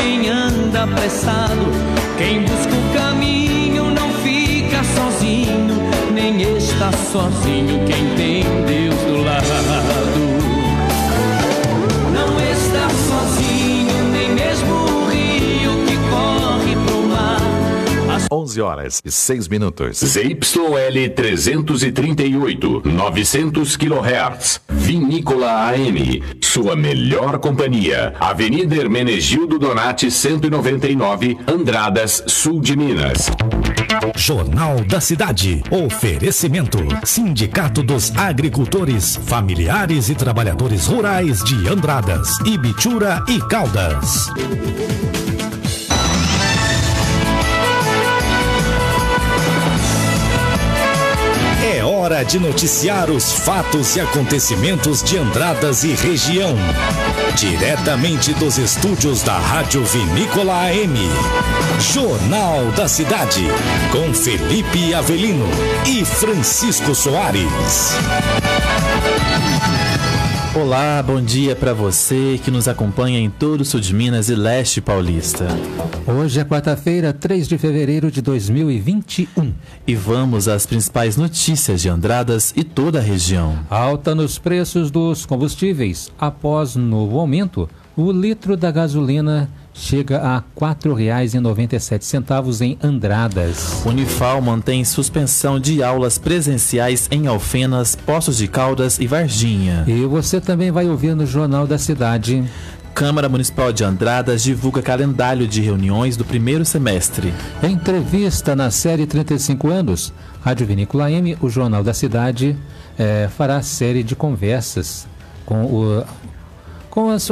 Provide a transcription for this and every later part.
quem anda apressado, quem busca o caminho não fica sozinho, nem está sozinho quem tem Deus do lado. Não está sozinho, nem mesmo o rio que corre pro mar. 11h06. ZYL 338, 900 kHz. Vinícola AM, sua melhor companhia. Avenida Hermenegildo Donati 199, Andradas, sul de Minas. Jornal da Cidade. Oferecimento: Sindicato dos Agricultores, Familiares e Trabalhadores Rurais de Andradas, Ibitura e Caldas. É hora de noticiar os fatos e acontecimentos de Andradas e região. Diretamente dos estúdios da Rádio Vinícola AM. Jornal da Cidade, com Felipe Avelino e Francisco Soares. Olá, bom dia para você que nos acompanha em todo o sul de Minas e leste paulista. Hoje é quarta-feira, 3 de fevereiro de 2021. E vamos às principais notícias de Andradas e toda a região. Alta nos preços dos combustíveis. Após novo aumento, o litro da gasolina chega a R$ 4,97 em Andradas. Unifal mantém suspensão de aulas presenciais em Alfenas, Poços de Caldas e Varginha. E você também vai ouvir no Jornal da Cidade. Câmara Municipal de Andradas divulga calendário de reuniões do primeiro semestre. Entrevista na série 35 anos. Rádio Vinícola AM, o Jornal da Cidade, fará série de conversas com os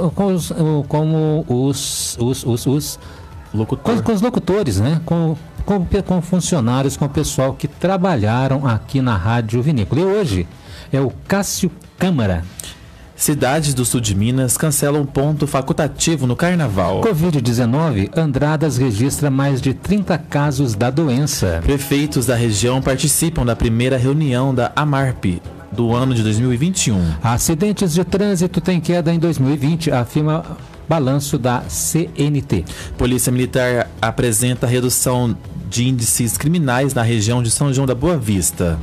locutores, né? Com funcionários, com o pessoal que trabalharam aqui na Rádio Vinícola. E hoje é o Cássio Câmara. Cidades do sul de Minas cancelam ponto facultativo no Carnaval. Covid-19, Andradas registra mais de 30 casos da doença. Prefeitos da região participam da primeira reunião da AMARP do ano de 2021. Acidentes de trânsito têm queda em 2020, afirma balanço da CNT. Polícia Militar apresenta redução de índices criminais na região de São João da Boa Vista.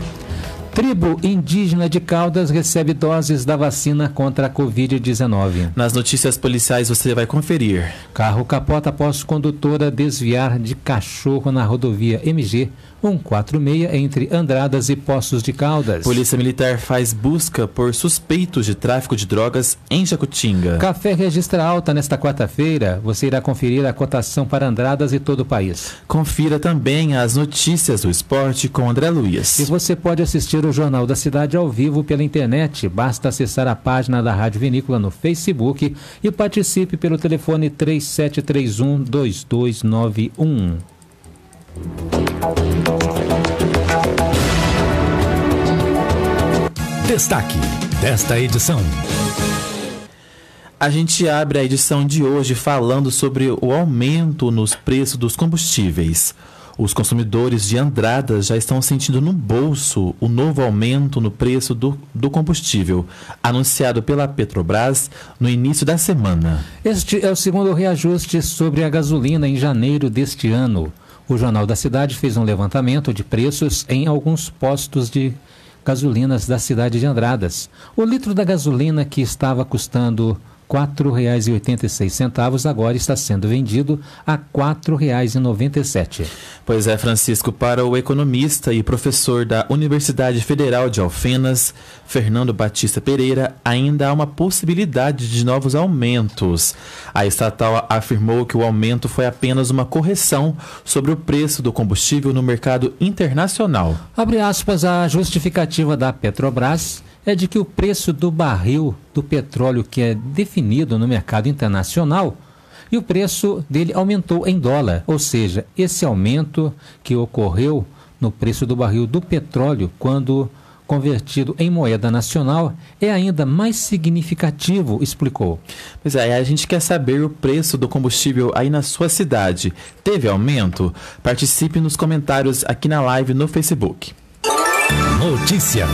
Tribo indígena de Caldas recebe doses da vacina contra a Covid-19. Nas notícias policiais você vai conferir. Carro capota após condutora desviar de cachorro na rodovia MG 146 entre Andradas e Poços de Caldas. Polícia Militar faz busca por suspeitos de tráfico de drogas em Jacutinga. Café registra alta nesta quarta-feira. Você irá conferir a cotação para Andradas e todo o país. Confira também as notícias do esporte com André Luiz. E você pode assistir o Jornal da Cidade ao vivo pela internet. Basta acessar a página da Rádio Vinícola no Facebook e participe pelo telefone 3731-2291. Destaque desta edição. A gente abre a edição de hoje falando sobre o aumento nos preços dos combustíveis. Os consumidores de Andradas já estão sentindo no bolso o novo aumento no preço do combustível, anunciado pela Petrobras no início da semana. Este é o segundo reajuste sobre a gasolina em janeiro deste ano. O Jornal da Cidade fez um levantamento de preços em alguns postos de gasolinas da cidade de Andradas. O litro da gasolina, que estava custando R$ 4,86, agora está sendo vendido a R$ 4,97. Pois é, Francisco, para o economista e professor da Universidade Federal de Alfenas, Fernando Batista Pereira, ainda há uma possibilidade de novos aumentos. A estatal afirmou que o aumento foi apenas uma correção sobre o preço do combustível no mercado internacional. Abre aspas, a justificativa da Petrobras é de que o preço do barril do petróleo, que é definido no mercado internacional, e o preço dele aumentou em dólar. Ou seja, esse aumento que ocorreu no preço do barril do petróleo, quando convertido em moeda nacional, é ainda mais significativo, explicou. Pois é, a gente quer saber o preço do combustível aí na sua cidade. Teve aumento? Participe nos comentários aqui na live no Facebook. Notícias.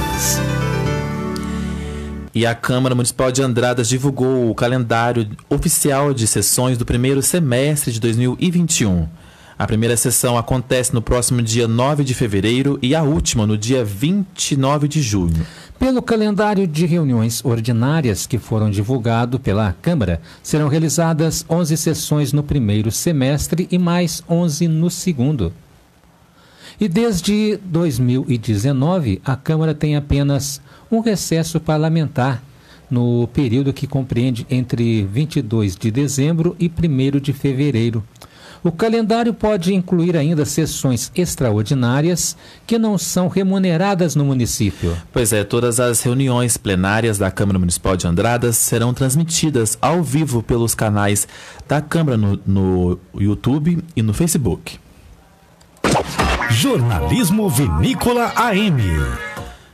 E a Câmara Municipal de Andradas divulgou o calendário oficial de sessões do primeiro semestre de 2021. A primeira sessão acontece no próximo dia 9 de fevereiro e a última no dia 29 de junho. Pelo calendário de reuniões ordinárias que foram divulgado pela Câmara, serão realizadas 11 sessões no primeiro semestre e mais 11 no segundo. E desde 2019, a Câmara tem apenas um recesso parlamentar no período que compreende entre 22 de dezembro e 1º de fevereiro. O calendário pode incluir ainda sessões extraordinárias que não são remuneradas no município. Pois é, todas as reuniões plenárias da Câmara Municipal de Andradas serão transmitidas ao vivo pelos canais da Câmara no YouTube e no Facebook. Jornalismo Vinícola AM.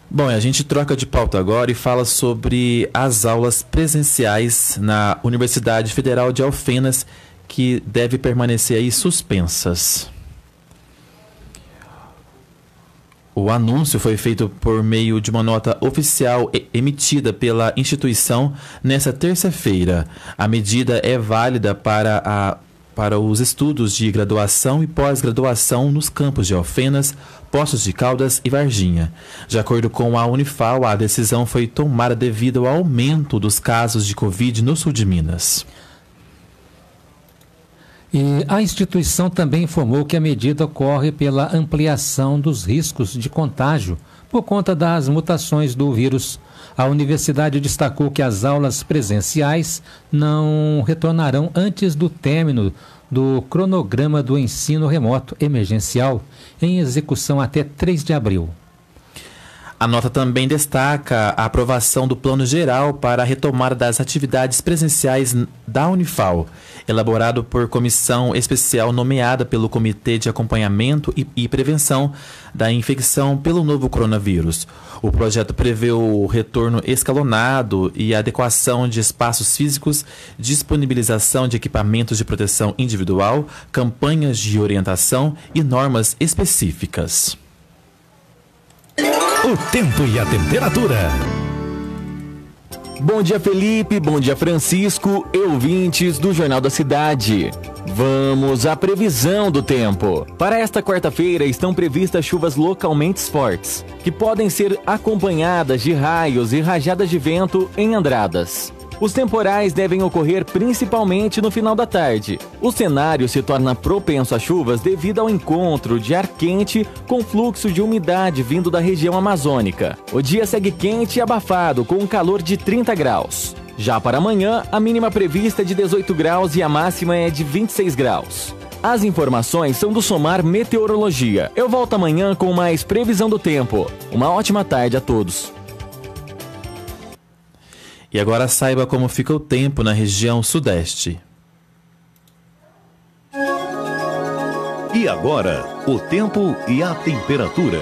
Bom, a gente troca de pauta agora e fala sobre as aulas presenciais na Universidade Federal de Alfenas, que deve permanecer aí suspensas. O anúncio foi feito por meio de uma nota oficial emitida pela instituição nesta terça-feira. A medida é válida para os estudos de graduação e pós-graduação nos campos de Alfenas, Poços de Caldas e Varginha. De acordo com a Unifal, a decisão foi tomada devido ao aumento dos casos de Covid no sul de Minas. E a instituição também informou que a medida ocorre pela ampliação dos riscos de contágio por conta das mutações do vírus. A universidade destacou que as aulas presenciais não retornarão antes do término do cronograma do ensino remoto emergencial, em execução até 3 de abril. A nota também destaca a aprovação do Plano Geral para a retomada das atividades presenciais da Unifal, elaborado por comissão especial nomeada pelo Comitê de Acompanhamento e Prevenção da Infecção pelo Novo Coronavírus. O projeto prevê o retorno escalonado e adequação de espaços físicos, disponibilização de equipamentos de proteção individual, campanhas de orientação e normas específicas. O tempo e a temperatura. Bom dia, Felipe. Bom dia, Francisco e ouvintes do Jornal da Cidade. Vamos à previsão do tempo. Para esta quarta-feira estão previstas chuvas localmente fortes, que podem ser acompanhadas de raios e rajadas de vento em Andradas. Os temporais devem ocorrer principalmente no final da tarde. O cenário se torna propenso a chuvas devido ao encontro de ar quente com fluxo de umidade vindo da região amazônica. O dia segue quente e abafado, com um calor de 30 graus. Já para amanhã, a mínima prevista é de 18 graus e a máxima é de 26 graus. As informações são do Somar Meteorologia. Eu volto amanhã com mais previsão do tempo. Uma ótima tarde a todos. E agora saiba como fica o tempo na região sudeste. E agora, o tempo e a temperatura.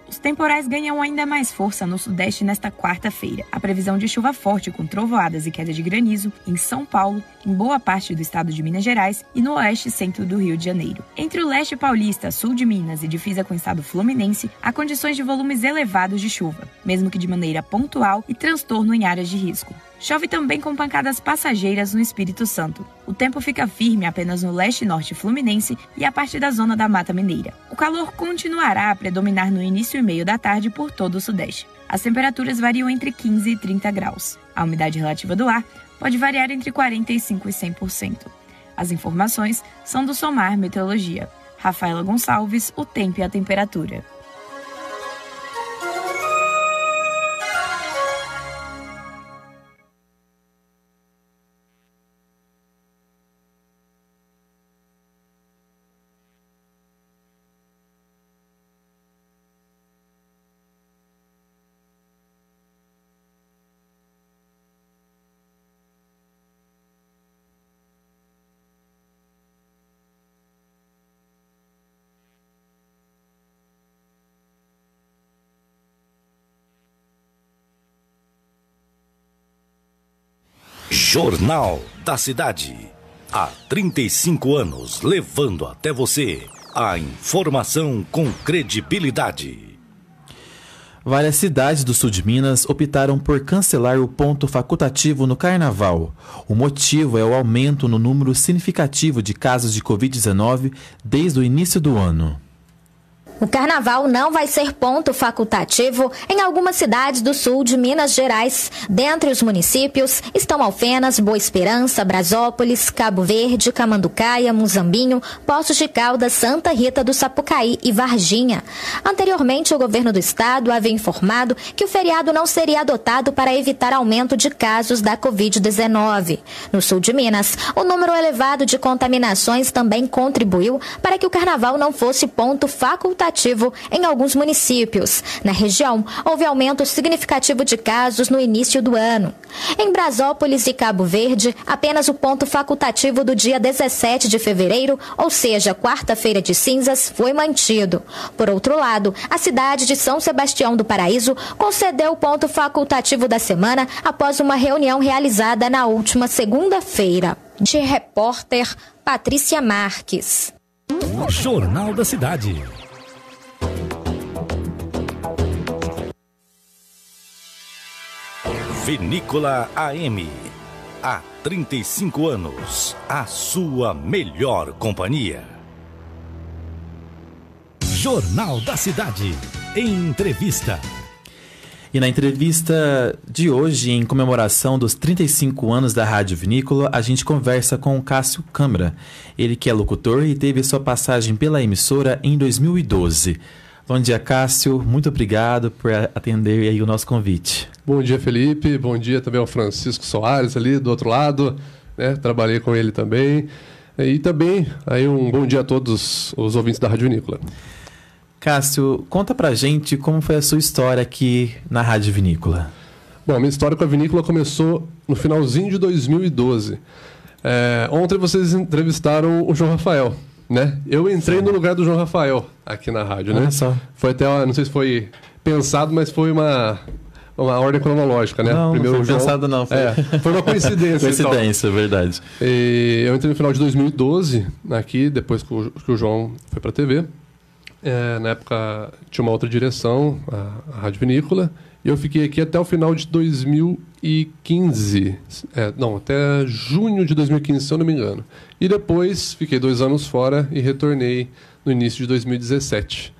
Os temporais ganham ainda mais força no sudeste nesta quarta-feira. A previsão de chuva forte com trovoadas e queda de granizo em São Paulo, em boa parte do estado de Minas Gerais e no oeste e centro do Rio de Janeiro. Entre o leste paulista, sul de Minas e divisa com o estado fluminense, há condições de volumes elevados de chuva, mesmo que de maneira pontual e transtorno em áreas de risco. Chove também com pancadas passageiras no Espírito Santo. O tempo fica firme apenas no leste e norte fluminense e a parte da zona da Mata Mineira. O calor continuará a predominar no início e meio da tarde por todo o sudeste. As temperaturas variam entre 15 e 30 graus. A umidade relativa do ar pode variar entre 45% e 100%. As informações são do Somar Meteorologia. Rafaela Gonçalves, o tempo e a temperatura. Jornal da Cidade. Há 35 anos, levando até você a informação com credibilidade. Várias cidades do sul de Minas optaram por cancelar o ponto facultativo no Carnaval. O motivo é o aumento no número significativo de casos de Covid-19 desde o início do ano. O Carnaval não vai ser ponto facultativo em algumas cidades do sul de Minas Gerais. Dentre os municípios estão Alfenas, Boa Esperança, Brasópolis, Cabo Verde, Camanducaia, Muzambinho, Poços de Caldas, Santa Rita do Sapucaí e Varginha. Anteriormente, o governo do estado havia informado que o feriado não seria adotado para evitar aumento de casos da Covid-19. No sul de Minas, o número elevado de contaminações também contribuiu para que o Carnaval não fosse ponto facultativo em alguns municípios. Na região, houve aumento significativo de casos no início do ano. Em Brasópolis e Cabo Verde, apenas o ponto facultativo do dia 17 de fevereiro, ou seja, quarta-feira de cinzas, foi mantido. Por outro lado, a cidade de São Sebastião do Paraíso concedeu o ponto facultativo da semana após uma reunião realizada na última segunda-feira. De repórter, Patrícia Marques. Jornal da Cidade. Vinícola AM. Há 35 anos, a sua melhor companhia. Jornal da Cidade. Entrevista. E na entrevista de hoje, em comemoração dos 35 anos da Rádio Vinícola, a gente conversa com o Cássio Câmara. Ele que é locutor e teve sua passagem pela emissora em 2012. Bom dia, Cássio. Muito obrigado por atender aí o nosso convite. Bom dia, Felipe. Bom dia também ao Francisco Soares ali do outro lado, né? Trabalhei com ele também. E também aí um bom dia a todos os ouvintes da Rádio Vinícola. Cássio, conta pra gente como foi a sua história aqui na Rádio Vinícola. Bom, a minha história com a Vinícola começou no finalzinho de 2012. Ontem vocês entrevistaram o João Rafael, né? Eu entrei no lugar do João Rafael aqui na rádio, né? Só. Foi até, não sei se foi pensado, mas foi uma ordem cronológica, né? Não, primeiro não foi pensado não. Foi uma coincidência. Coincidência, então. Verdade. E eu entrei no final de 2012 aqui, depois que o João foi para a TV. Na época tinha uma outra direção, a Rádio Vinícola, e eu fiquei aqui até o final de 2015. Até junho de 2015, se eu não me engano. E depois fiquei 2 anos fora e retornei no início de 2017.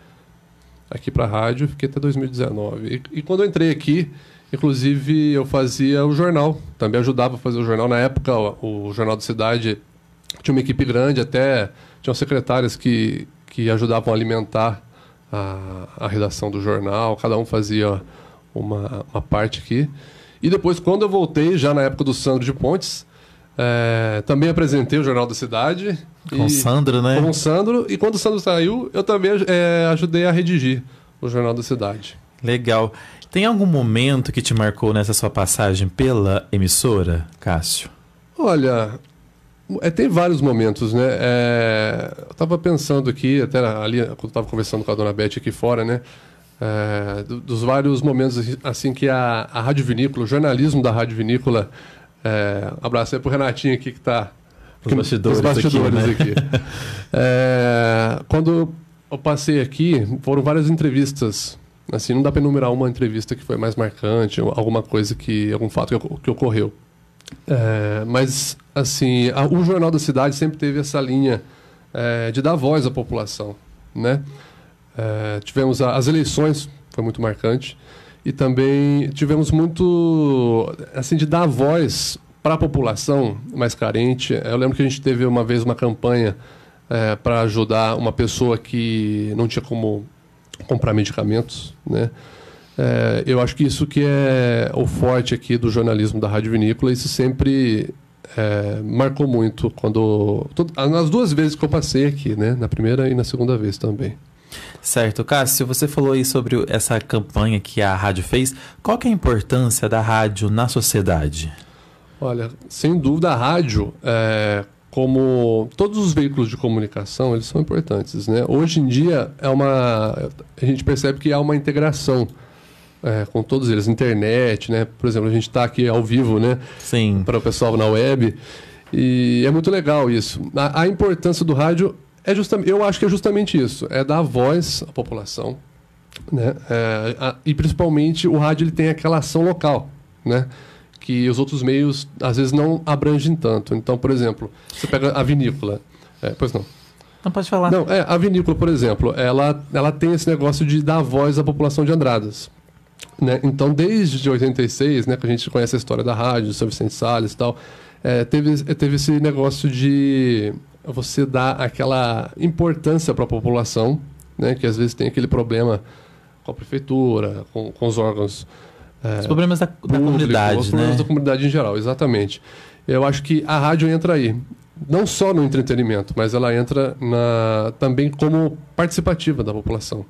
Aqui para a rádio, fiquei até 2019. E quando eu entrei aqui, inclusive eu fazia o jornal, também ajudava a fazer o jornal. Na época, o Jornal da Cidade tinha uma equipe grande, até tinham secretárias que ajudavam a alimentar a redação do jornal, cada um fazia uma parte aqui. E depois, quando eu voltei, já na época do Sandro de Pontes, também apresentei o Jornal da Cidade. Com o Sandro, né? Com o Sandro. E quando o Sandro saiu, eu também ajudei a redigir o Jornal da Cidade. Legal. Tem algum momento que te marcou nessa sua passagem pela emissora, Cássio? Olha, tem vários momentos, né? Eu estava pensando aqui, até ali, quando eu estava conversando com a dona Beth aqui fora, né? Dos vários momentos assim que a Rádio Vinícola, o jornalismo da Rádio Vinícola, abraço aí pro Renatinho aqui que está os bastidores aqui, né? Quando eu passei aqui, foram várias entrevistas. Assim, não dá para enumerar uma entrevista que foi mais marcante, alguma coisa algum fato que ocorreu. Mas, assim, o Jornal da Cidade sempre teve essa linha de dar voz à população, né? Tivemos as eleições, foi muito marcante, e também tivemos muito, assim, de dar voz para a população mais carente. Eu lembro que a gente teve uma vez uma campanha para ajudar uma pessoa que não tinha como comprar medicamentos, né? Eu acho que isso que é o forte aqui do jornalismo da Rádio Vinícola, isso sempre marcou muito nas 2 vezes que eu passei aqui, né? Na primeira e na segunda vez também. Certo. Cássio, você falou aí sobre essa campanha que a rádio fez. Qual que é a importância da rádio na sociedade? Olha, sem dúvida a rádio, como todos os veículos de comunicação, eles são importantes, né? Hoje em dia a gente percebe que há uma integração com todos eles, internet, né? Por exemplo, a gente está aqui ao vivo, né? Sim. Para o pessoal na web, e é muito legal isso. A importância do rádio eu acho que é justamente isso, é dar voz à população, né? E principalmente o rádio ele tem aquela ação local, né? Que os outros meios às vezes não abrangem tanto. Então, por exemplo, você pega a vinícola. Pois não. Não pode falar. Não, a vinícola, por exemplo, ela tem esse negócio de dar voz à população de Andradas. Né? Então, desde 86, né, que a gente conhece a história da rádio, São Vicente Salles e tal, teve esse negócio de você dar aquela importância para a população, né, que às vezes tem aquele problema com a prefeitura, com os órgãos os problemas da comunidade, os problemas né? da comunidade em geral, exatamente. Eu acho que a rádio entra aí, não só no entretenimento, mas ela entra também como participativa da população.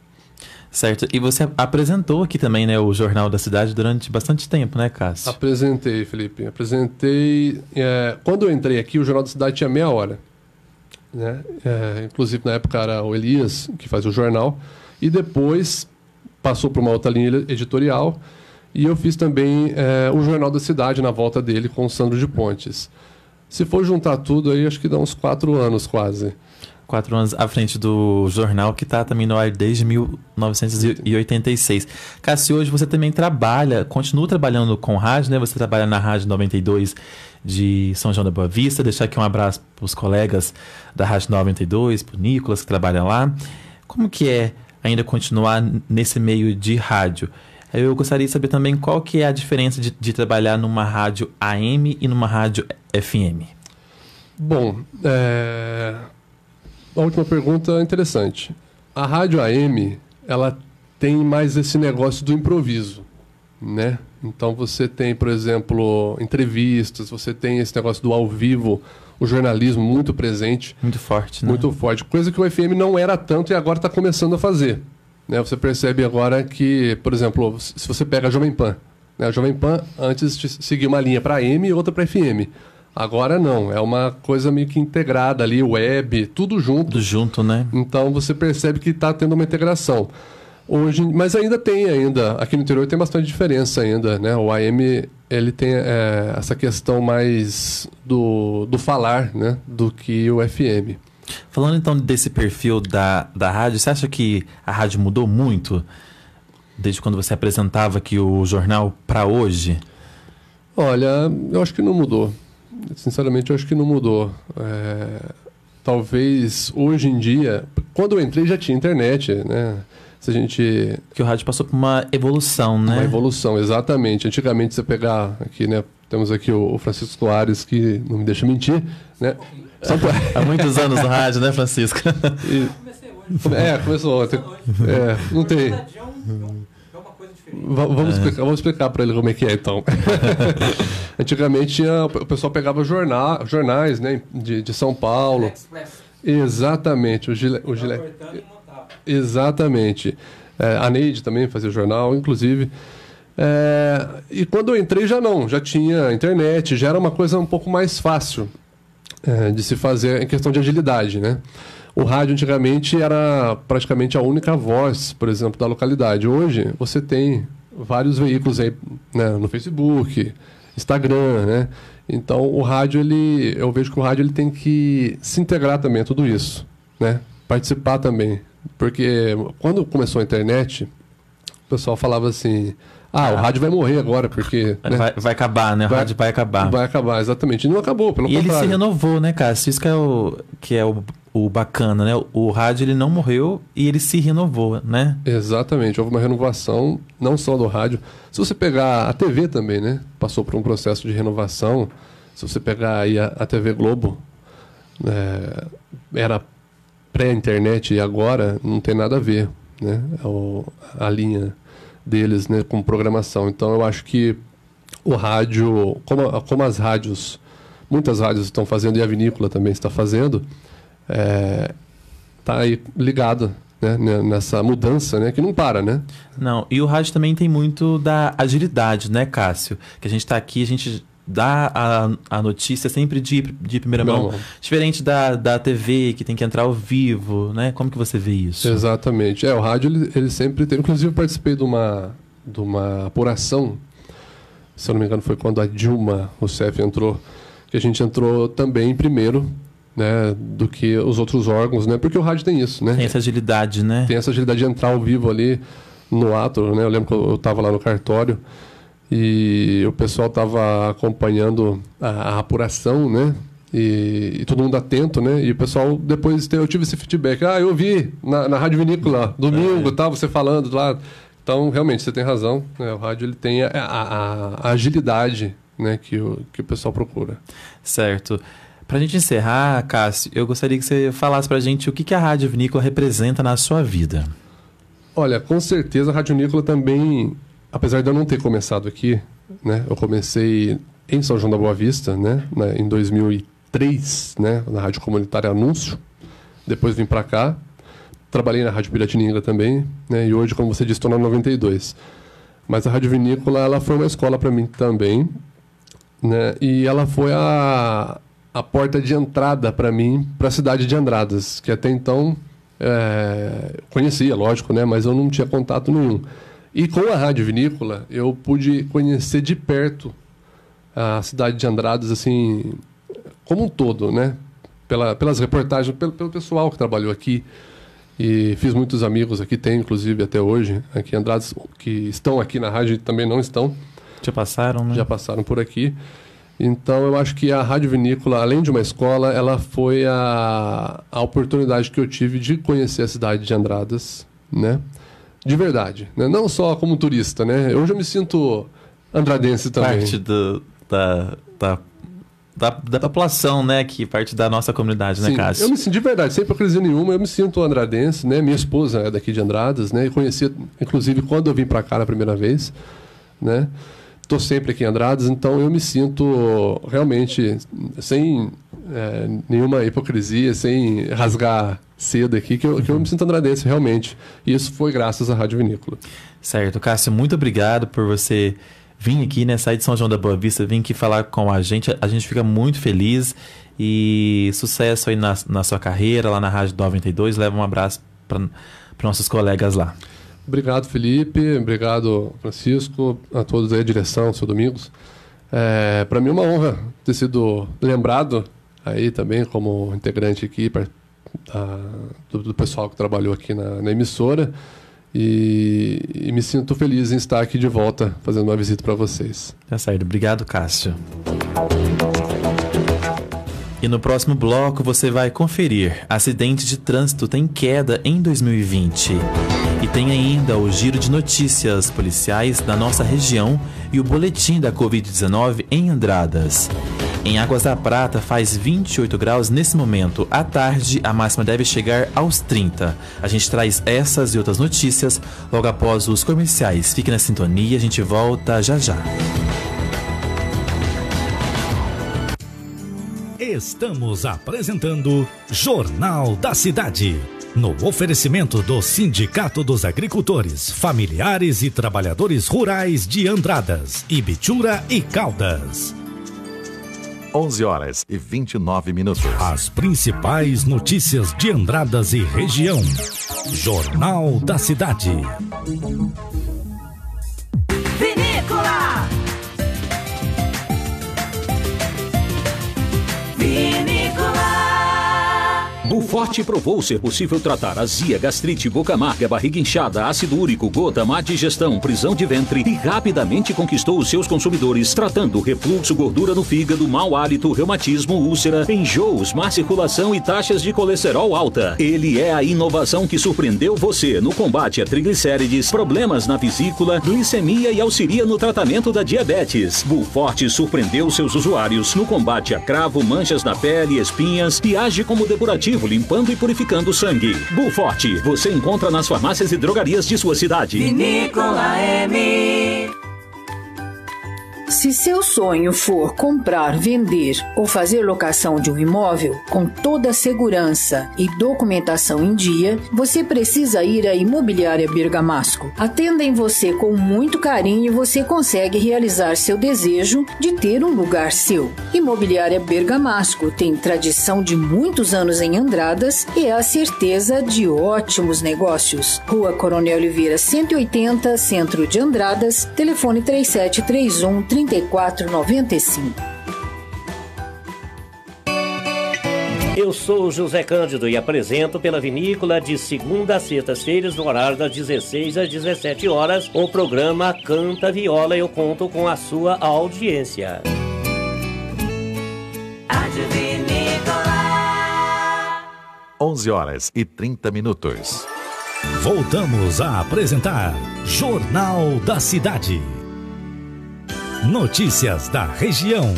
Certo. E você apresentou aqui também, né, o Jornal da Cidade durante bastante tempo, né, Cássio? Apresentei, Felipe. Apresentei. Quando eu entrei aqui, o Jornal da Cidade tinha meia hora. Né? Inclusive, na época, era o Elias que fazia o jornal. E depois passou para uma outra linha editorial. E eu fiz também o Jornal da Cidade na volta dele com o Sandro de Pontes. Se for juntar tudo aí, acho que dá uns 4 anos quase. 4 anos à frente do jornal, que está também no ar desde 1986. Cássio, hoje você também continua trabalhando com rádio, né? Você trabalha na Rádio 92 de São João da Boa Vista. Deixar aqui um abraço para os colegas da Rádio 92, para o Nicolas, que trabalha lá. Como que é ainda continuar nesse meio de rádio? Eu gostaria de saber também qual que é a diferença de trabalhar numa rádio AM e numa rádio FM. Bom, a última pergunta é interessante. A rádio AM, ela tem mais esse negócio do improviso, né? Então você tem, por exemplo, entrevistas, você tem esse negócio do ao vivo, o jornalismo muito presente. Muito forte, né? Muito forte. Coisa que o FM não era tanto e agora está começando a fazer. Né? Você percebe agora que, por exemplo, se você pega a Jovem Pan, né? A Jovem Pan antes seguia uma linha para AM e outra para FM. Agora não, é uma coisa meio que integrada ali, web, tudo junto. Tudo junto, né? Então você percebe que está tendo uma integração. Hoje, mas aqui no interior tem bastante diferença ainda, né? O AM, ele tem essa questão mais do falar, né? Do que o FM. Falando então desse perfil da rádio, você acha que a rádio mudou muito desde quando você apresentava aqui o jornal para hoje? Olha, eu acho que não mudou. Sinceramente, eu acho que não mudou. Talvez hoje em dia, quando eu entrei já tinha internet, né? Que o rádio passou por uma evolução, né? Uma evolução, exatamente. Antigamente, você pegar aqui, né? Temos aqui o Francisco Soares, que não me deixa mentir, né? Há muitos anos no rádio, né, Francisco? Começou ontem. Não tem. Vamos explicar para ele como é que é, então. Antigamente o pessoal pegava jornais, né, de São Paulo. Exatamente. Exatamente. A Neide também fazia jornal, inclusive. E quando eu entrei já tinha internet, já era uma coisa um pouco mais fácil de se fazer em questão de agilidade, né? O rádio antigamente era praticamente a única voz, por exemplo, da localidade. Hoje você tem vários veículos aí, né, no Facebook, Instagram, né? Então o rádio eu vejo que o rádio ele tem que se integrar também a tudo isso, né? Participar também, porque quando começou a internet, o pessoal falava assim: o rádio vai morrer agora, porque... Né? Vai acabar, né? O rádio vai acabar. Vai acabar, exatamente. E não acabou, pelo contrário. E ele se renovou, né, Cássio? Isso que é o bacana, né? O rádio, ele não morreu e ele se renovou, né? Exatamente. Houve uma renovação, não só do rádio. Se você pegar a TV também, né? Passou por um processo de renovação. Se você pegar aí a TV Globo, era pré-internet e agora não tem nada a ver, né? A linha deles, né, com programação. Então eu acho que o rádio, como as rádios, muitas rádios estão fazendo e a Vinícola também está fazendo, está aí ligado, né, nessa mudança, né, que não para, né? Não, e o rádio também tem muito da agilidade, né, Cássio? Que a gente está aqui, a gente dá a notícia sempre de primeira mão. Diferente da TV, que tem que entrar ao vivo, né? Como que você vê isso? Exatamente. O rádio, ele sempre tem... Inclusive, eu participei de uma apuração, se eu não me engano, foi quando a Dilma Rousseff entrou, que a gente entrou também primeiro, né, do que os outros órgãos, né? Porque o rádio tem isso, né? Tem essa agilidade, né? Tem essa agilidade de entrar ao vivo ali. no ato, né? Eu lembro que eu estava lá no cartório e o pessoal estava acompanhando a apuração, né? E todo mundo atento, né? E o pessoal, depois eu tive esse feedback. Eu vi na Rádio Vinícola, domingo, você falando lá. Então, realmente, você tem razão, né? O rádio ele tem a agilidade, né? que o pessoal procura. Certo. Pra gente encerrar, Cássio, eu gostaria que você falasse pra gente o que a Rádio Vinícola representa na sua vida. Olha, com certeza a Rádio Vinícola também, apesar de eu não ter começado aqui, né? Eu comecei em São João da Boa Vista, né? Em 2003, né? Na Rádio Comunitária Anúncio. Depois vim para cá. Trabalhei na Rádio Piratininga também, né? E hoje, como você disse, estou na 92. Mas a Rádio Vinícola, ela foi uma escola para mim também, né? E ela foi a porta de entrada para mim, para a cidade de Andradas, que até então conhecia, lógico, né? Mas eu não tinha contato nenhum. E com a Rádio Vinícola, eu pude conhecer de perto a cidade de Andradas, assim, como um todo, né? Pelas reportagens, pelo pessoal que trabalhou aqui. E fiz muitos amigos aqui, tem inclusive até hoje, aqui em Andradas, que estão aqui na rádio e também não estão. Já passaram, né? Já passaram por aqui. Então, eu acho que a Rádio Vinícola, além de uma escola, ela foi a oportunidade que eu tive de conhecer a cidade de Andradas, né? De verdade, né? Não só como turista, né? Hoje eu me sinto andradense também. Parte da população, né? Que parte da nossa comunidade, né, Cássio? Eu me sinto de verdade, sem hipocrisia nenhuma, eu me sinto andradense, né? Minha esposa é daqui de Andradas, né? E conheci, inclusive, quando eu vim para cá na primeira vez, né? Estou sempre aqui em Andradas, então eu me sinto realmente sem nenhuma hipocrisia, sem rasgar cedo aqui, que eu me sinto andradense realmente. E isso foi graças à Rádio Vinícola. Certo. Cássio, muito obrigado por você vir aqui nessa edição de São João da Boa Vista, vir aqui falar com a gente fica muito feliz e sucesso aí na sua carreira, lá na Rádio 92. Leva um abraço para nossos colegas lá. Obrigado, Felipe. Obrigado, Francisco. A todos aí, a direção, seu Domingos. Para mim é uma honra ter sido lembrado aí também como integrante aqui do pessoal que trabalhou aqui na emissora. E me sinto feliz em estar aqui de volta, fazendo uma visita para vocês. Tá certo. Obrigado, Cássio. E no próximo bloco você vai conferir: acidente de trânsito tem queda em 2020. E tem ainda o giro de notícias policiais da nossa região e o boletim da Covid-19 em Andradas. Em Águas da Prata faz 28 graus nesse momento. À tarde, a máxima deve chegar aos 30. A gente traz essas e outras notícias logo após os comerciais. Fique na sintonia, a gente volta já já. Estamos apresentando Jornal da Cidade, no oferecimento do Sindicato dos Agricultores, Familiares e Trabalhadores Rurais de Andradas, Ibitura e Caldas. 11h29. As principais notícias de Andradas e região. Jornal da Cidade. Vinícola! Buforte provou ser possível tratar azia, gastrite, boca amarga, barriga inchada, ácido úrico, gota, má digestão, prisão de ventre e rapidamente conquistou os seus consumidores, tratando refluxo, gordura no fígado, mau hálito, reumatismo, úlcera, enjoos, má circulação e taxas de colesterol alta. Ele é a inovação que surpreendeu você no combate a triglicérides, problemas na vesícula, glicemia e auxilia no tratamento da diabetes. Buforte surpreendeu seus usuários no combate a cravo, manchas na pele, espinhas e age como depurativo, limpando e purificando o sangue. Buforte, você encontra nas farmácias e drogarias de sua cidade. Vinícola M. Se seu sonho for comprar, vender ou fazer locação de um imóvel com toda a segurança e documentação em dia, você precisa ir à Imobiliária Bergamasco. Atendem você com muito carinho e você consegue realizar seu desejo de ter um lugar seu. Imobiliária Bergamasco tem tradição de muitos anos em Andradas e é a certeza de ótimos negócios. Rua Coronel Oliveira 180, Centro de Andradas, telefone 3731 3495. Eu sou o José Cândido e apresento pela Vinícola de segunda a sextas-feiras, no horário das 16 às 17 horas, o programa Canta Viola. Eu conto com a sua audiência. Rádio Vinícola. 11h30. Voltamos a apresentar Jornal da Cidade. Notícias da região.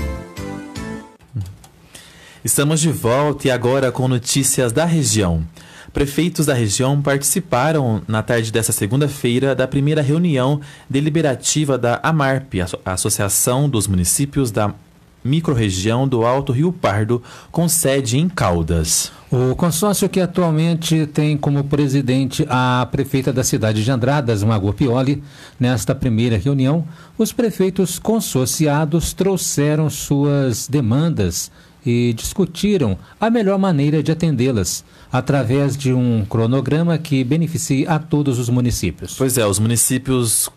Estamos de volta e agora com notícias da região. Prefeitos da região participaram na tarde desta segunda-feira da primeira reunião deliberativa da AMARP, a Associação dos Municípios da Microrregião do Alto Rio Pardo, com sede em Caldas. O consórcio, que atualmente tem como presidente a prefeita da cidade de Andradas, Margot Pioli, nesta primeira reunião, os prefeitos consorciados trouxeram suas demandas e discutiram a melhor maneira de atendê-las, através de um cronograma que beneficie a todos os municípios. Pois é, os municípios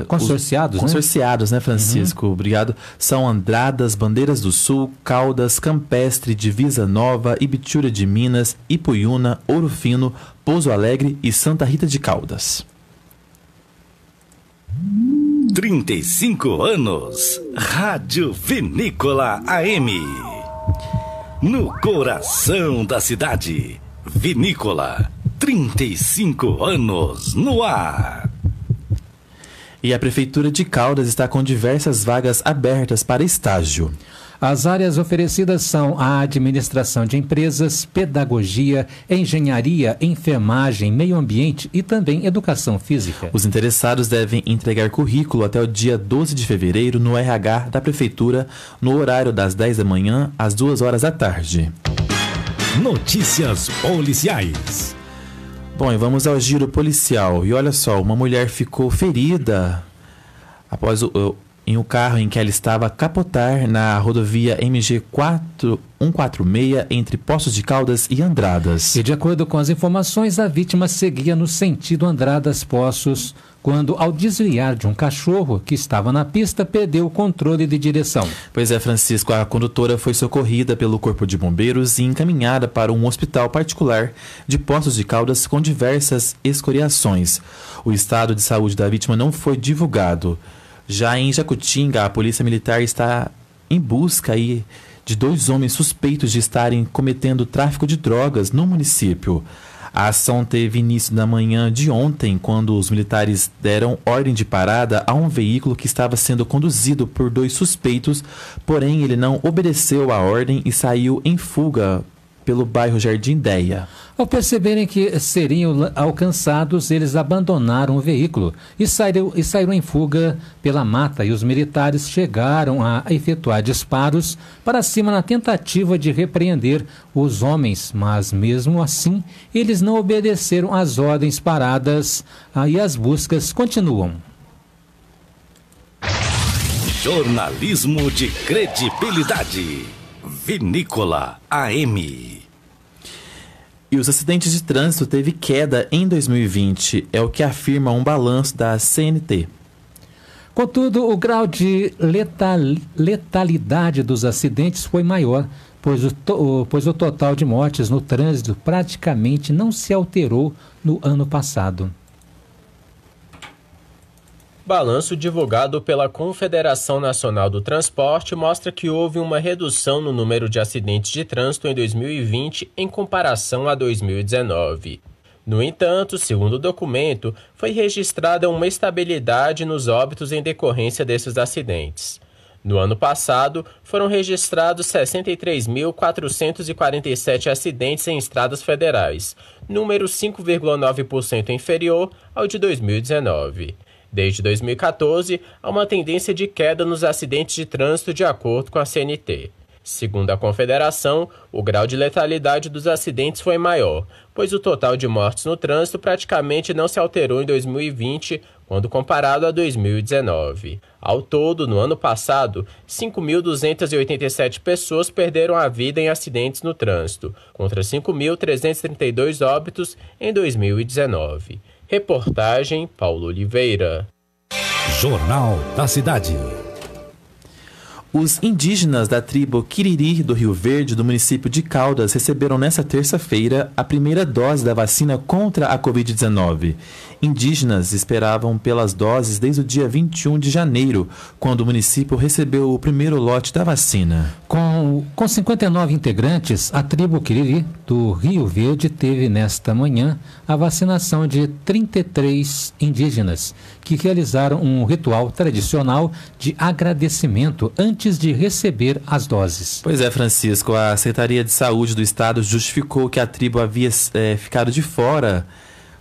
consorciados, né, Francisco? Obrigado. São Andradas, Bandeiras do Sul, Caldas, Campestre, Divisa Nova, Ibitura de Minas, Ipuiuna, Ouro Fino, Pouso Alegre e Santa Rita de Caldas. 35 anos, Rádio Vinícola AM. No coração da cidade, Vinícola, 35 anos no ar. E a Prefeitura de Caldas está com diversas vagas abertas para estágio. As áreas oferecidas são a administração de empresas, pedagogia, engenharia, enfermagem, meio ambiente e também educação física. Os interessados devem entregar currículo até o dia 12 de fevereiro no RH da Prefeitura, no horário das 10 da manhã às 2 horas da tarde. Notícias policiais. Bom, e vamos ao giro policial. E olha só, uma mulher ficou ferida após em um carro em que ela estava a capotar na rodovia MG 146 entre Poços de Caldas e Andradas. E de acordo com as informações, a vítima seguia no sentido Andradas-Poços, quando, ao desviar de um cachorro que estava na pista, perdeu o controle de direção. Pois é, Francisco, a condutora foi socorrida pelo Corpo de Bombeiros e encaminhada para um hospital particular de Poços de Caldas com diversas escoriações. O estado de saúde da vítima não foi divulgado. Já em Jacutinga, a Polícia Militar está em busca de 2 homens suspeitos de estarem cometendo tráfico de drogas no município. A ação teve início na manhã de ontem, quando os militares deram ordem de parada a um veículo que estava sendo conduzido por 2 suspeitos, porém ele não obedeceu à ordem e saiu em fuga pelo bairro Jardim Deia. Ao perceberem que seriam alcançados, eles abandonaram o veículo e saíram em fuga pela mata, e os militares chegaram a efetuar disparos para cima na tentativa de repreender os homens, mas mesmo assim eles não obedeceram às ordens paradas e as buscas continuam. Jornalismo de credibilidade. Vinícola AM. E os acidentes de trânsito teve queda em 2020, é o que afirma um balanço da CNT. Contudo, o grau de letalidade dos acidentes foi maior, pois o total de mortes no trânsito praticamente não se alterou no ano passado. Balanço divulgado pela Confederação Nacional do Transporte mostra que houve uma redução no número de acidentes de trânsito em 2020 em comparação a 2019. No entanto, segundo o documento, foi registrada uma estabilidade nos óbitos em decorrência desses acidentes. No ano passado, foram registrados 63.447 acidentes em estradas federais, número 5,9% inferior ao de 2019. Desde 2014, há uma tendência de queda nos acidentes de trânsito de acordo com a CNT. Segundo a Confederação, o grau de letalidade dos acidentes foi maior, pois o total de mortes no trânsito praticamente não se alterou em 2020, quando comparado a 2019. Ao todo, no ano passado, 5.287 pessoas perderam a vida em acidentes no trânsito, contra 5.332 óbitos em 2019. Reportagem Paulo Oliveira. Jornal da Cidade. Os indígenas da tribo Quiriri do Rio Verde, do município de Caldas, receberam nesta terça-feira a primeira dose da vacina contra a Covid-19. Indígenas esperavam pelas doses desde o dia 21 de janeiro, quando o município recebeu o primeiro lote da vacina. Com 59 integrantes, a tribo Quiriri do Rio Verde teve nesta manhã a vacinação de 33 indígenas, que realizaram um ritual tradicional de agradecimento antes de receber as doses. Pois é, Francisco, a Secretaria de Saúde do Estado justificou que a tribo havia ficado de fora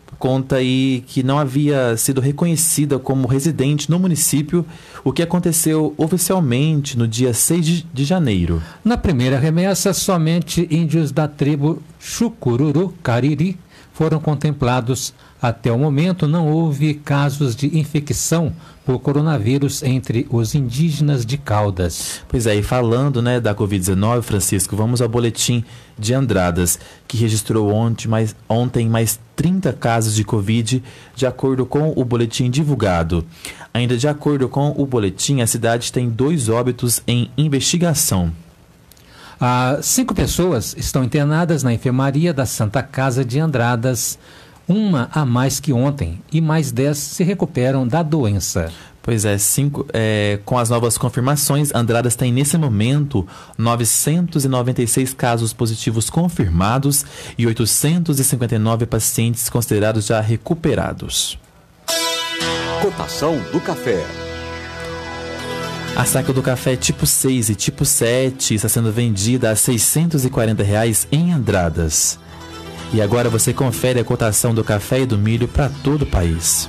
por conta aí que não havia sido reconhecida como residente no município, o que aconteceu oficialmente no dia 6 de janeiro. Na primeira remessa, somente índios da tribo Chucururu Cariri foram contemplados. Até o momento, não houve casos de infecção por coronavírus entre os indígenas de Caldas. Pois é, e falando da Covid-19, Francisco, vamos ao boletim de Andradas, que registrou ontem mais 30 casos de Covid, de acordo com o boletim divulgado. Ainda de acordo com o boletim, a cidade tem 2 óbitos em investigação. 5 pessoas estão internadas na enfermaria da Santa Casa de Andradas, uma a mais que ontem, e mais 10 se recuperam da doença. Pois é, com as novas confirmações, Andradas tem nesse momento 996 casos positivos confirmados e 859 pacientes considerados já recuperados. Cotação do café. A saca do café tipo 6 e tipo 7 está sendo vendida a R$ 640 em Andradas. E agora você confere a cotação do café e do milho para todo o país.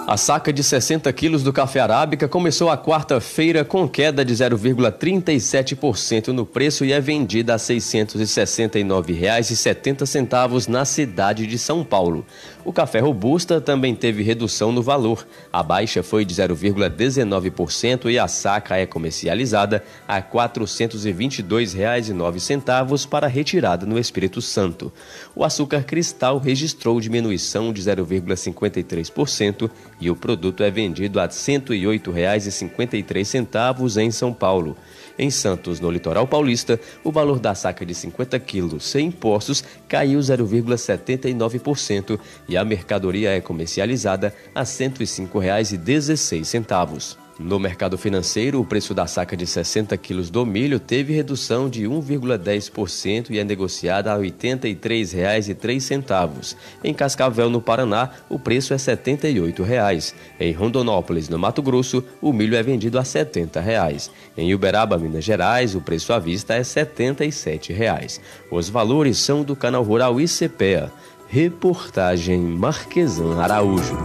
A saca de 60 quilos do café arábica começou a quarta-feira com queda de 0,37% no preço e é vendida a R$ 669,70 na cidade de São Paulo. O café robusta também teve redução no valor. A baixa foi de 0,19% e a saca é comercializada a R$ 422,09 para retirada no Espírito Santo. O açúcar cristal registrou diminuição de 0,53% e o produto é vendido a R$ 108,53 em São Paulo. Em Santos, no litoral paulista, o valor da saca de 50 quilos sem impostos caiu 0,79% e a mercadoria é comercializada a R$ 105,16. No mercado financeiro, o preço da saca de 60 quilos do milho teve redução de 1,10% e é negociada a R$ 83,03. Em Cascavel, no Paraná, o preço é R$ 78,00. Em Rondonópolis, no Mato Grosso, o milho é vendido a R$ 70,00. Em Uberaba, Minas Gerais, o preço à vista é R$ 77,00. Os valores são do canal Rural ICPEA. Reportagem Marquesan Araújo.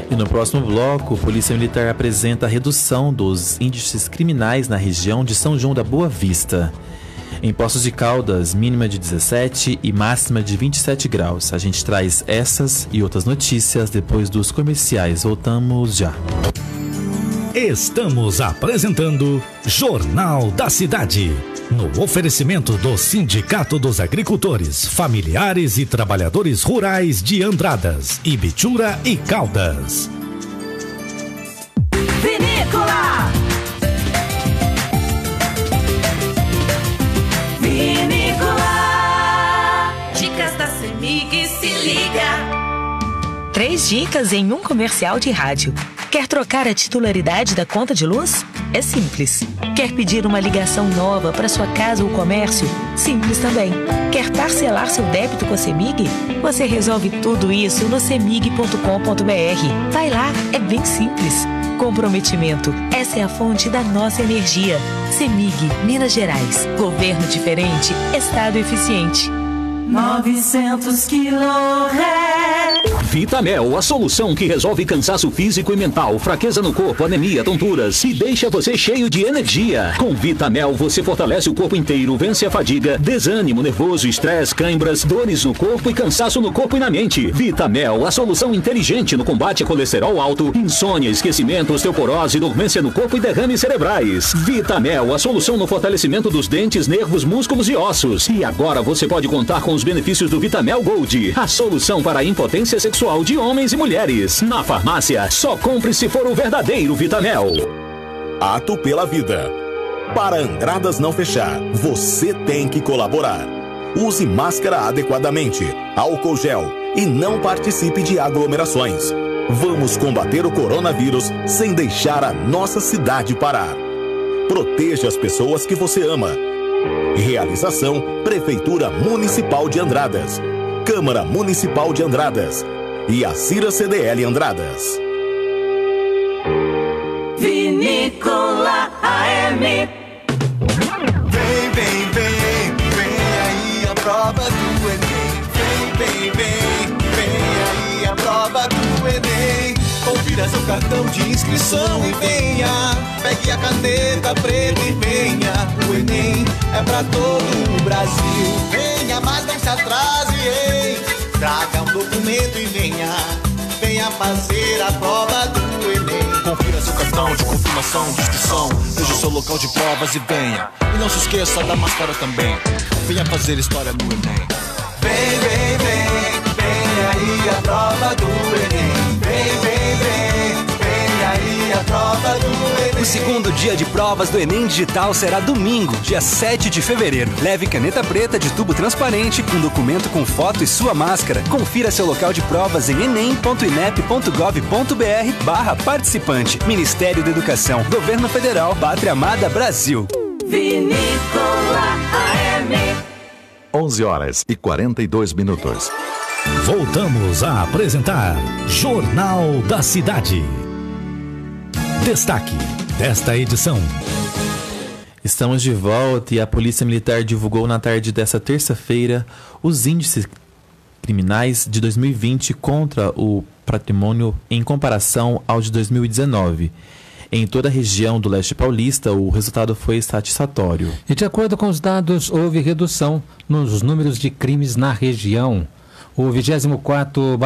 E no próximo bloco, a Polícia Militar apresenta a redução dos índices criminais na região de São João da Boa Vista. Em Poços de Caldas, mínima de 17 e máxima de 27 graus. A gente traz essas e outras notícias depois dos comerciais. Voltamos já. Estamos apresentando Jornal da Cidade. No oferecimento do Sindicato dos Agricultores, Familiares e Trabalhadores Rurais de Andradas, Ibitura e Caldas. Vinícola! Vinícola! Dicas da CEMIG, se liga! 3 dicas em um comercial de rádio. Quer trocar a titularidade da conta de luz? É simples. Quer pedir uma ligação nova para sua casa ou comércio? Simples também. Quer parcelar seu débito com a CEMIG? Você resolve tudo isso no cemig.com.br. Vai lá, é bem simples. Comprometimento. Essa é a fonte da nossa energia. CEMIG, Minas Gerais. Governo diferente, Estado eficiente. 900 kHz. Vitamel, a solução que resolve cansaço físico e mental, fraqueza no corpo, anemia, tonturas e deixa você cheio de energia. Com Vitamel você fortalece o corpo inteiro, vence a fadiga, desânimo, nervoso, estresse, cãibras, dores no corpo e cansaço no corpo e na mente. Vitamel, a solução inteligente no combate a colesterol alto, insônia, esquecimento, osteoporose, dormência no corpo e derrames cerebrais. Vitamel, a solução no fortalecimento dos dentes, nervos, músculos e ossos. E agora você pode contar com os benefícios do Vitamel Gold, a solução para a impotência sexual. sexual de homens e mulheres. Na farmácia, só compre se for o verdadeiro Vitanel. Ato pela vida. Para Andradas não fechar, você tem que colaborar. Use máscara adequadamente, álcool gel e não participe de aglomerações. Vamos combater o coronavírus sem deixar a nossa cidade parar. Proteja as pessoas que você ama. Realização Prefeitura Municipal de Andradas, Câmara Municipal de Andradas e a Cira CDL Andradas. Vinícola AM. Vem, vem, vem, vem aí a prova do Enem. Vem, vem, vem, vem aí a prova do Enem. Confira seu cartão de inscrição e venha. Pegue a caneta preta e venha. O Enem é pra todo o Brasil. Venha, mas não se atrase, hein? Traga um documento e venha. Venha fazer a prova do Enem. Confira seu cartão de confirmação de inscrição. Veja o seu local de provas e venha. E não se esqueça da máscara também. Venha fazer história no Enem. Vem, vem, vem, vem aí a prova do Enem. Vem, vem, vem, vem aí a prova do Enem. O segundo dia de provas do Enem Digital será domingo, dia 7 de fevereiro. Leve caneta preta de tubo transparente, um documento com foto e sua máscara. Confira seu local de provas em enem.inep.gov.br/participante. Ministério da Educação, Governo Federal, Pátria Amada Brasil. Vinícola AM. 11h42. Voltamos a apresentar Jornal da Cidade. Destaque desta edição. Estamos de volta e a Polícia Militar divulgou na tarde desta terça-feira os índices criminais de 2020 contra o patrimônio em comparação ao de 2019. Em toda a região do leste paulista, o resultado foi satisfatório. E de acordo com os dados, houve redução nos números de crimes na região. O 24º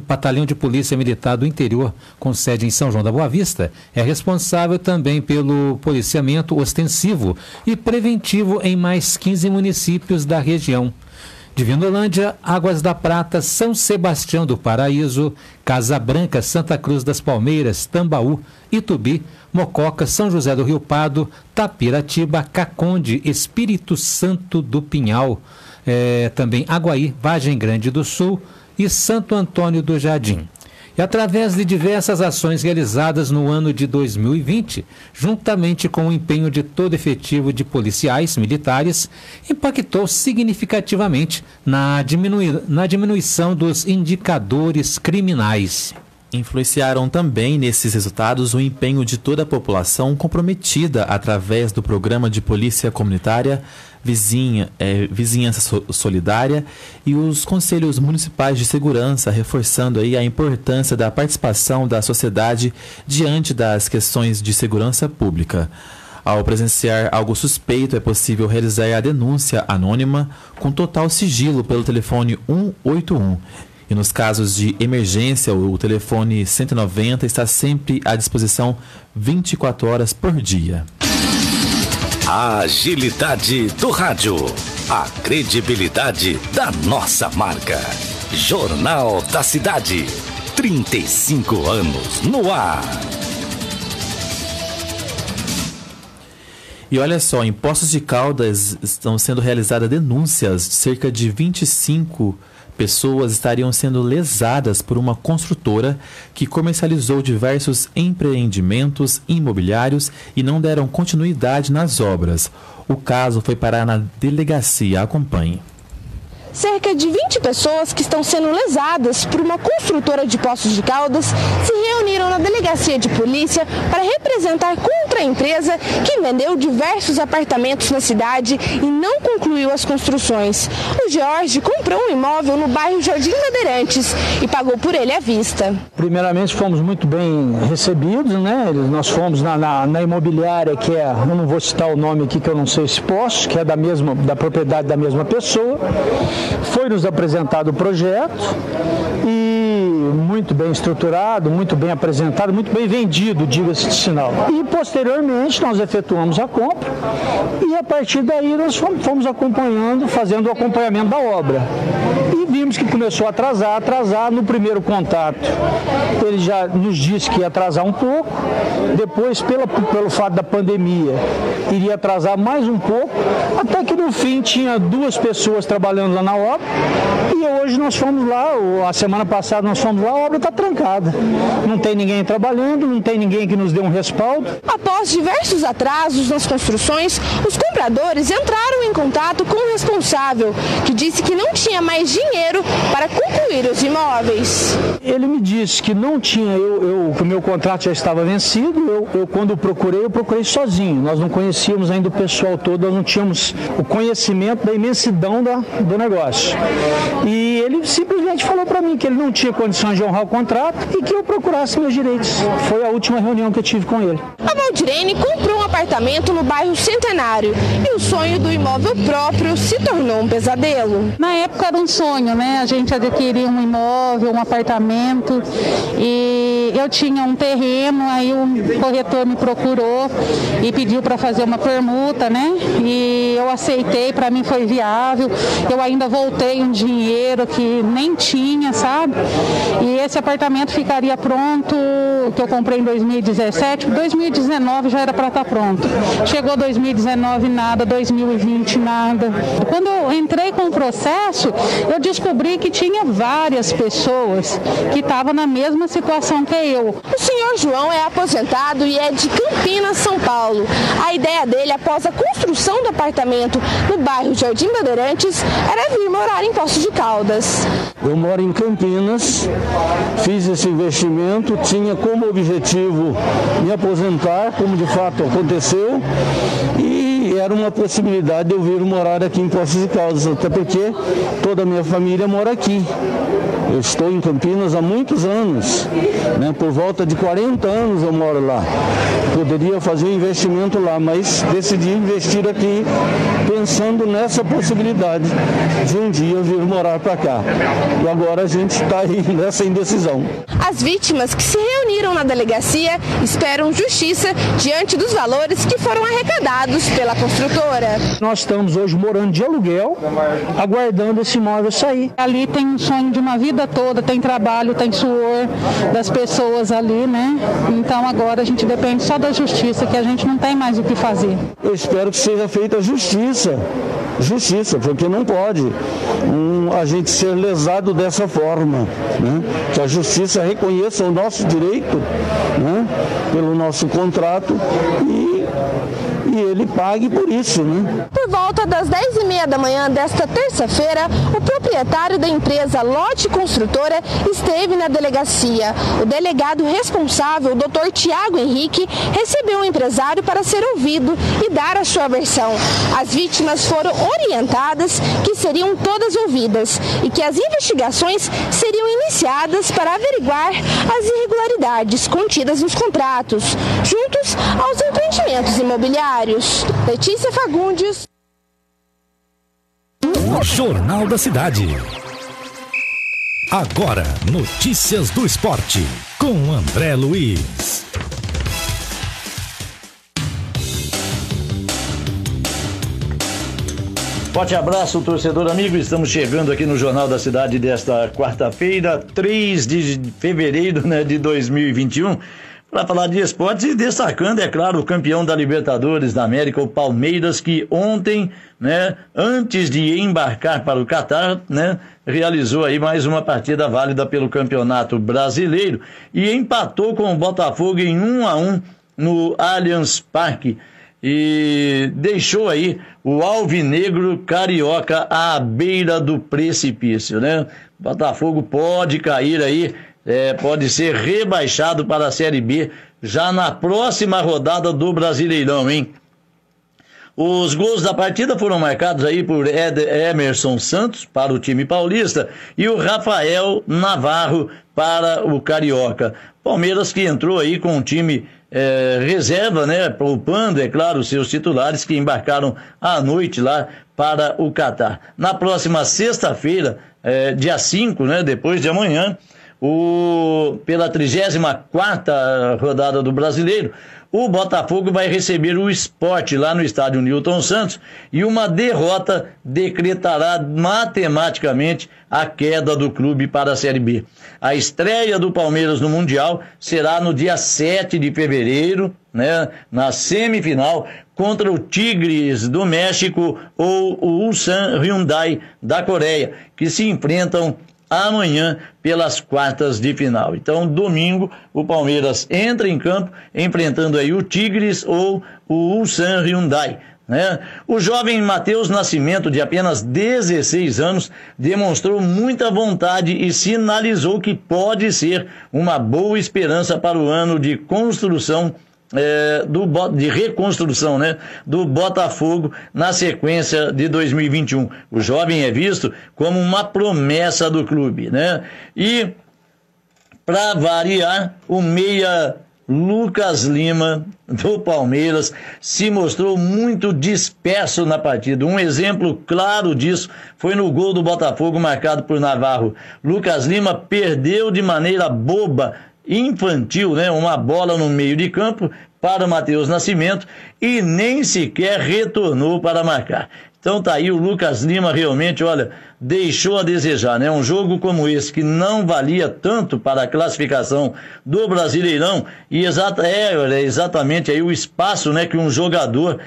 Batalhão de Polícia Militar do Interior, com sede em São João da Boa Vista, é responsável também pelo policiamento ostensivo e preventivo em mais 15 municípios da região. Divinolândia, Águas da Prata, São Sebastião do Paraíso, Casa Branca, Santa Cruz das Palmeiras, Tambaú, Itubi, Mococa, São José do Rio Pardo, Tapiratiba, Caconde, Espírito Santo do Pinhal, também Aguaí, Vargem Grande do Sul e Santo Antônio do Jardim. E através de diversas ações realizadas no ano de 2020, juntamente com o empenho de todo efetivo de policiais militares, impactou significativamente na diminuição dos indicadores criminais. Influenciaram também nesses resultados o empenho de toda a população comprometida através do programa de polícia comunitária, vizinhança solidária e os conselhos municipais de segurança, reforçando aí a importância da participação da sociedade diante das questões de segurança pública. Ao presenciar algo suspeito, é possível realizar a denúncia anônima com total sigilo pelo telefone 181. E nos casos de emergência, o telefone 190 está sempre à disposição 24 horas por dia. A agilidade do rádio. A credibilidade da nossa marca. Jornal da Cidade. 35 anos no ar. E olha só, em Poços de Caldas estão sendo realizadas denúncias de cerca de 25 pessoas estariam sendo lesadas por uma construtora que comercializou diversos empreendimentos imobiliários e não deram continuidade nas obras. O caso foi parar na delegacia. Acompanhe. Cerca de 20 pessoas que estão sendo lesadas por uma construtora de Poços de Caldas se reuniram na delegacia de polícia para representar contra a empresa que vendeu diversos apartamentos na cidade e não concluiu as construções. O Jorge comprou um imóvel no bairro Jardim Bandeirantes e pagou por ele à vista. Primeiramente fomos muito bem recebidos, né? Nós fomos na imobiliária que é, eu não vou citar o nome aqui que eu não sei se posso, que é da propriedade da mesma pessoa. Foi nos apresentado o projeto e muito bem estruturado, muito bem apresentado, muito bem vendido, diga-se de sinal. E posteriormente nós efetuamos a compra e a partir daí nós fomos acompanhando, fazendo o acompanhamento da obra. E vimos que começou a atrasar no primeiro contato. Ele já nos disse que ia atrasar um pouco, depois pelo fato da pandemia iria atrasar mais um pouco, até que no fim tinha 2 pessoas trabalhando lá na obra e hoje nós fomos lá, a semana passada nós fomos lá, a obra está trancada. Não tem ninguém trabalhando, não tem ninguém que nos dê um respaldo. Após diversos atrasos nas construções, os compradores entraram em contato com o responsável, que disse que não tinha mais dinheiro para concluir os imóveis. Ele me disse que não tinha, que o meu contrato já estava vencido, eu quando eu procurei sozinho. Nós não conhecíamos ainda o pessoal todo, nós não tínhamos o conhecimento da imensidão do negócio. E ele simplesmente falou para mim que ele não tinha condições de honrar o contrato e que eu procurasse meus direitos. Foi a última reunião que eu tive com ele. A Valdirene comprou um apartamento no bairro Centenário e o sonho do imóvel próprio se tornou um pesadelo. Na época era um sonho, né? A gente adquirir um imóvel, um apartamento, e eu tinha um terreno, aí o corretor me procurou e pediu para fazer uma permuta, né? E eu aceitei, para mim foi viável. Eu ainda voltei um dinheiro que nem tinha, sabe? E esse apartamento ficaria pronto, que eu comprei em 2017, 2019 já era para estar pronto. Chegou 2019 nada, 2020 nada. Quando eu entrei com o processo, eu descobri que tinha várias pessoas que estavam na mesma situação que eu. O senhor João é aposentado e é de Campinas, São Paulo. A ideia dele, após a construção do apartamento no bairro Jardim Bandeirantes, era vir morar em Poços de Caldas. Eu moro em Campinas, fiz esse investimento, tinha como objetivo me aposentar, como de fato aconteceu, e era uma possibilidade de eu vir morar aqui em Poços de Caldas, até porque toda a minha família mora aqui. Eu estou em Campinas há muitos anos, né? Por volta de 40 anos eu moro lá. Poderia fazer um investimento lá, mas decidi investir aqui pensando nessa possibilidade de um dia vir morar para cá. E agora a gente está aí nessa indecisão. As vítimas que se reuniram na delegacia esperam justiça diante dos valores que foram arrecadados pela construtora. Nós estamos hoje morando de aluguel, aguardando esse imóvel sair. Ali tem um sonho de uma vida toda, tem trabalho, tem suor das pessoas ali, né? Então agora a gente depende só da justiça, que a gente não tem mais o que fazer. Eu espero que seja feita a justiça, porque não pode a gente ser lesado dessa forma, né? Que a justiça reconheça o nosso direito, né? Pelo nosso contrato e ele pague por isso, né? Por volta das 10h30 da manhã desta terça-feira, o proprietário da empresa Lote Construtora esteve na delegacia. O delegado responsável, o Dr. Tiago Henrique, recebeu o empresário para ser ouvido e dar a sua versão. As vítimas foram orientadas que seriam todas ouvidas e que as investigações seriam iniciadas para averiguar as irregularidades contidas nos contratos, juntos aos empreendimentos imobiliários. Letícia Fagundes. Jornal da Cidade. Agora, notícias do esporte, com André Luiz. Forte abraço, torcedor amigo. Estamos chegando aqui no Jornal da Cidade desta quarta-feira, 3 de fevereiro, né, de 2021. Para falar de esportes e destacando, é claro, o campeão da Libertadores da América, o Palmeiras, que ontem, né, antes de embarcar para o Catar, né, realizou aí mais uma partida válida pelo Campeonato Brasileiro e empatou com o Botafogo em 1-1 no Allianz Parque e deixou aí o alvinegro carioca à beira do precipício, né? O Botafogo pode cair aí, pode ser rebaixado para a Série B já na próxima rodada do Brasileirão, hein? Os gols da partida foram marcados aí por Emerson Santos para o time paulista e o Rafael Navarro para o carioca. Palmeiras que entrou aí com um time reserva, né? Poupando, é claro, seus titulares que embarcaram à noite lá para o Catar. Na próxima sexta-feira, dia 5, né? Depois de amanhã, Pela 34ª rodada do Brasileiro, o Botafogo vai receber o Sport lá no estádio Newton Santos e uma derrota decretará matematicamente a queda do clube para a Série B. A estreia do Palmeiras no Mundial será no dia 7 de fevereiro, né, na semifinal, contra o Tigres do México ou o Ulsan Hyundai da Coreia, que se enfrentam amanhã pelas quartas de final. Então, domingo, o Palmeiras entra em campo enfrentando aí o Tigres ou o Ulsan Hyundai, né? O jovem Matheus Nascimento, de apenas 16 anos, demonstrou muita vontade e sinalizou que pode ser uma boa esperança para o ano de construção de reconstrução, né, do Botafogo na sequência de 2021. O jovem é visto como uma promessa do clube, né? E para variar, o meia Lucas Lima do Palmeiras se mostrou muito disperso na partida. Um exemplo claro disso foi no gol do Botafogo marcado por Navarro. Lucas Lima perdeu de maneira boba, infantil, né, uma bola no meio de campo para o Matheus Nascimento e nem sequer retornou para marcar. Então tá aí, o Lucas Lima realmente, olha, deixou a desejar, né? Um jogo como esse, que não valia tanto para a classificação do Brasileirão, e exatamente aí o espaço, né, que um jogador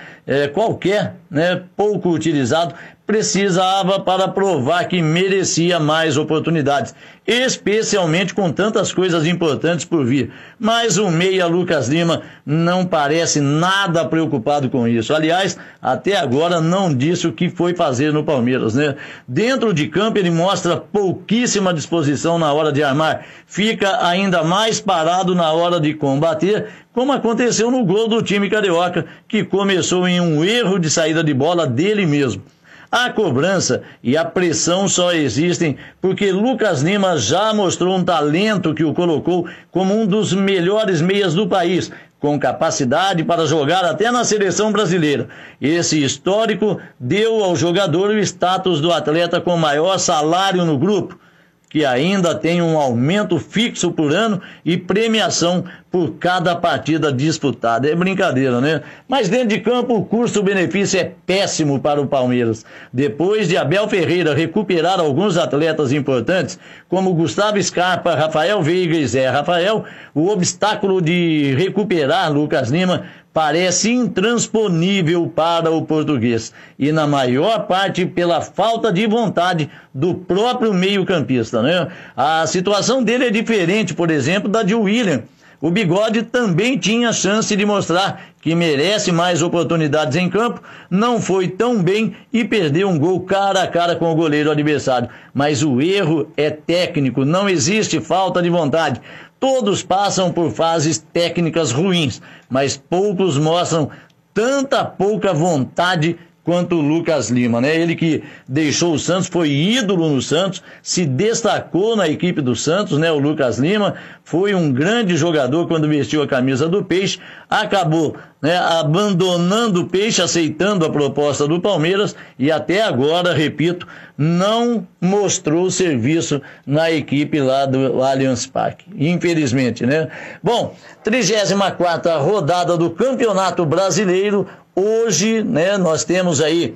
qualquer, né, pouco utilizado, precisava para provar que merecia mais oportunidades, especialmente com tantas coisas importantes por vir. Mas o meia Lucas Lima não parece nada preocupado com isso. Aliás, até agora não disse o que foi fazer no Palmeiras, né? Dentro de campo ele mostra pouquíssima disposição na hora de armar, fica ainda mais parado na hora de combater, como aconteceu no gol do time carioca, que começou em um erro de saída de bola dele mesmo. A cobrança e a pressão só existem porque Lucas Lima já mostrou um talento que o colocou como um dos melhores meias do país, com capacidade para jogar até na seleção brasileira. Esse histórico deu ao jogador o status do atleta com maior salário no grupo, que ainda tem um aumento fixo por ano e premiação por cada partida disputada. É brincadeira, né? Mas dentro de campo o custo-benefício é péssimo para o Palmeiras. Depois de Abel Ferreira recuperar alguns atletas importantes, como Gustavo Scarpa, Rafael Veiga e Zé Rafael, o obstáculo de recuperar Lucas Lima parece intransponível para o português, e na maior parte pela falta de vontade do próprio meio-campista, né? A situação dele é diferente, por exemplo, da de William. O Bigode também tinha chance de mostrar que merece mais oportunidades em campo, não foi tão bem e perdeu um gol cara a cara com o goleiro adversário. Mas o erro é técnico, não existe falta de vontade. Todos passam por fases técnicas ruins, mas poucos mostram tanta pouca vontade quanto o Lucas Lima, né? Ele que deixou o Santos, foi ídolo no Santos, se destacou na equipe do Santos, né? O Lucas Lima foi um grande jogador quando vestiu a camisa do Peixe, acabou, né, abandonando o Peixe, aceitando a proposta do Palmeiras e até agora, repito, não mostrou serviço na equipe lá do Allianz Parque, infelizmente, né? Bom, 34ª rodada do Campeonato Brasileiro. Hoje, né, nós temos aí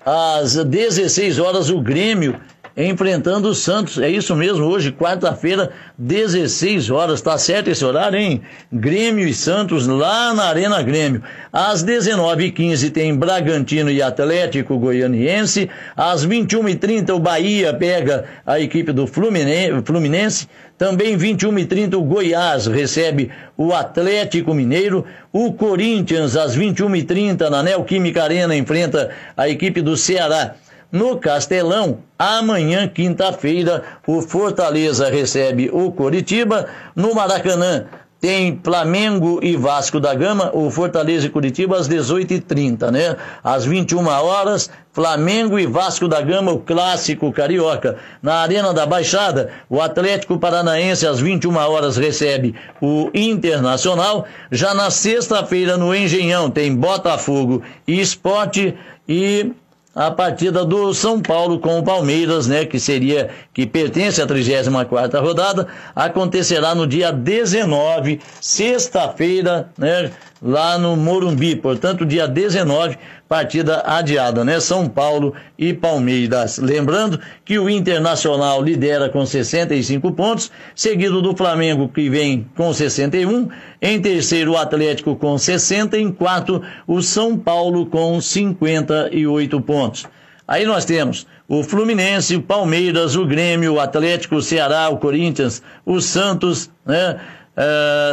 às 16 horas o Grêmio enfrentando o Santos. É isso mesmo, hoje, quarta-feira, 16 horas, tá certo esse horário, hein? Grêmio e Santos lá na Arena Grêmio. Às 19h15 tem Bragantino e Atlético Goianiense. Às 21h30 o Bahia pega a equipe do Fluminense. Também 21h30 o Goiás recebe o Atlético Mineiro. O Corinthians às 21h30 na Neoquímica Arena enfrenta a equipe do Ceará. No Castelão, amanhã, quinta-feira, o Fortaleza recebe o Coritiba. No Maracanã tem Flamengo e Vasco da Gama, o Fortaleza e Coritiba às 18h30, né? Às 21 horas, Flamengo e Vasco da Gama, o clássico carioca. Na Arena da Baixada, o Atlético Paranaense às 21 horas recebe o Internacional. Já na sexta-feira, no Engenhão, tem Botafogo e Sport, e a partida do São Paulo com o Palmeiras, né, que pertence à 34ª rodada, acontecerá no dia 19, sexta-feira, né, lá no Morumbi. Portanto, dia 19, partida adiada, né? São Paulo e Palmeiras. Lembrando que o Internacional lidera com 65 pontos, seguido do Flamengo, que vem com 61, em terceiro o Atlético com 60, em quarto o São Paulo com 58 pontos. Aí nós temos o Fluminense, o Palmeiras, o Grêmio, o Atlético, o Ceará, o Corinthians, o Santos, né?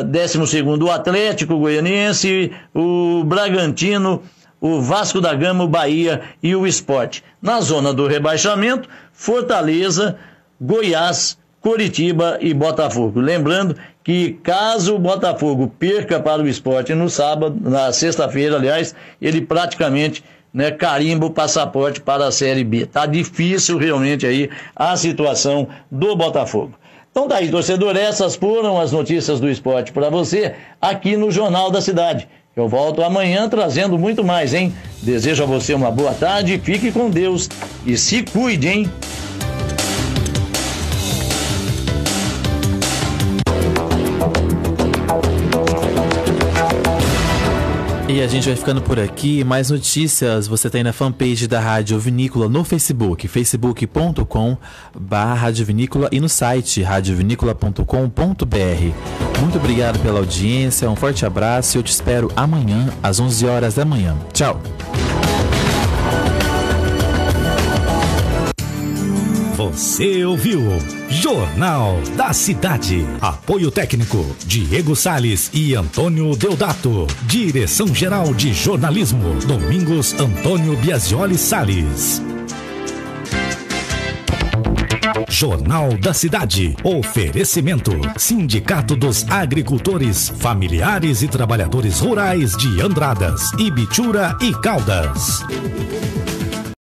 12º o Atlético Goianiense, o Bragantino, o Vasco da Gama, o Bahia e o Sport. Na zona do rebaixamento, Fortaleza, Goiás, Coritiba e Botafogo. Lembrando que caso o Botafogo perca para o Sport na sexta-feira, aliás, ele praticamente, né, carimba o passaporte para a Série B. Tá difícil realmente aí a situação do Botafogo. Então daí, torcedor, essas foram as notícias do esporte para você aqui no Jornal da Cidade. Eu volto amanhã trazendo muito mais, hein? Desejo a você uma boa tarde, fique com Deus e se cuide, hein? E a gente vai ficando por aqui. Mais notícias você tem na fanpage da Rádio Vinícola no Facebook, facebook.com/Rádio Vinícola, e no site radiovinícola.com.br. Muito obrigado pela audiência, um forte abraço e eu te espero amanhã às 11 horas da manhã. Tchau! Você ouviu Jornal da Cidade. Apoio técnico Diego Salles e Antônio Deodato. Direção-geral de jornalismo Domingos Antônio Biasioli Salles. Jornal da Cidade. Oferecimento Sindicato dos Agricultores, Familiares e Trabalhadores Rurais de Andradas, Ibitura e Caldas.